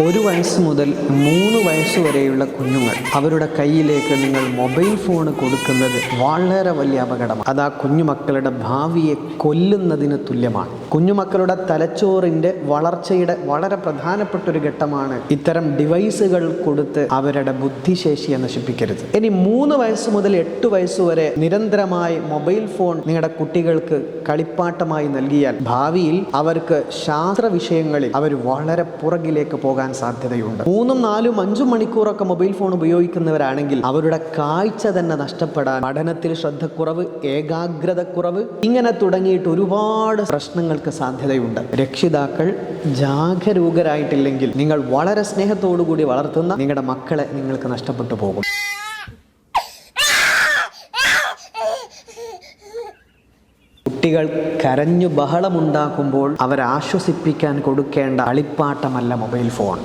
1 വയസ്സ് മുതൽ 3 വയസ്സ് വരെയുള്ള കുഞ്ഞുങ്ങൾ അവരുടെ കയ്യിലേക്ക് നിങ്ങൾ മൊബൈൽ ഫോൺ കൊടുക്കുന്നത് വളരെ വലിയ അപകടമാണ്. അത് ആ കുഞ്ഞുമക്കളുടെ ഭാവിയെ കൊല്ലുന്നതിന് തുല്യമാണ്. കുഞ്ഞുമക്കളുടെ തലച്ചോറിൻ്റെ വളർച്ചയുടെ വളരെ പ്രധാനപ്പെട്ട ഒരു ഘട്ടമാണ് ഇത്തരം ഡിവൈസുകൾ കൊടുത്ത് അവരുടെ ബുദ്ധിശേഷിയെ നശിപ്പിക്കരുത്. ഇനി 3 വയസ്സ് മുതൽ 8 വയസ്സ് വരെ നിരന്തരമായി മൊബൈൽ ഫോൺ നിങ്ങളുടെ കുട്ടികൾക്ക് കളിപ്പാട്ടമായി നൽകിയാൽ ഭാവിയിൽ അവർക്ക് ശാസ്ത്ര വിഷയങ്ങളിൽ അവർ വളരെ പുറകിലേക്ക് പോകാൻ സാധ്യതയുണ്ട്. 3, 4, 5 മണിക്കൂറൊക്കെ മൊബൈൽ ഫോൺ ഉപയോഗിക്കുന്നവരാണെങ്കിൽ അവരുടെ കാഴ്ച തന്നെ നഷ്ടപ്പെടാൻ, പഠനത്തിൽ ശ്രദ്ധക്കുറവ്, ഏകാഗ്രതക്കുറവ്, ഇങ്ങനെ തുടങ്ങിയിട്ട് ഒരുപാട് പ്രശ്നങ്ങൾക്ക് സാധ്യതയുണ്ട്. രക്ഷിതാക്കൾ ജാഗരൂകരായിട്ടില്ലെങ്കിൽ നിങ്ങൾ വളരെ സ്നേഹത്തോടുകൂടി വളർത്തുന്ന നിങ്ങളുടെ മക്കളെ നിങ്ങൾക്ക് നഷ്ടപ്പെട്ടു പോകും. കുട്ടികൾ കരഞ്ഞു ബഹളമുണ്ടാക്കുമ്പോൾ അവരെ ആശ്വസിപ്പിക്കാൻ കൊടുക്കേണ്ട കളിപ്പാട്ടമല്ല മൊബൈൽ ഫോൺ.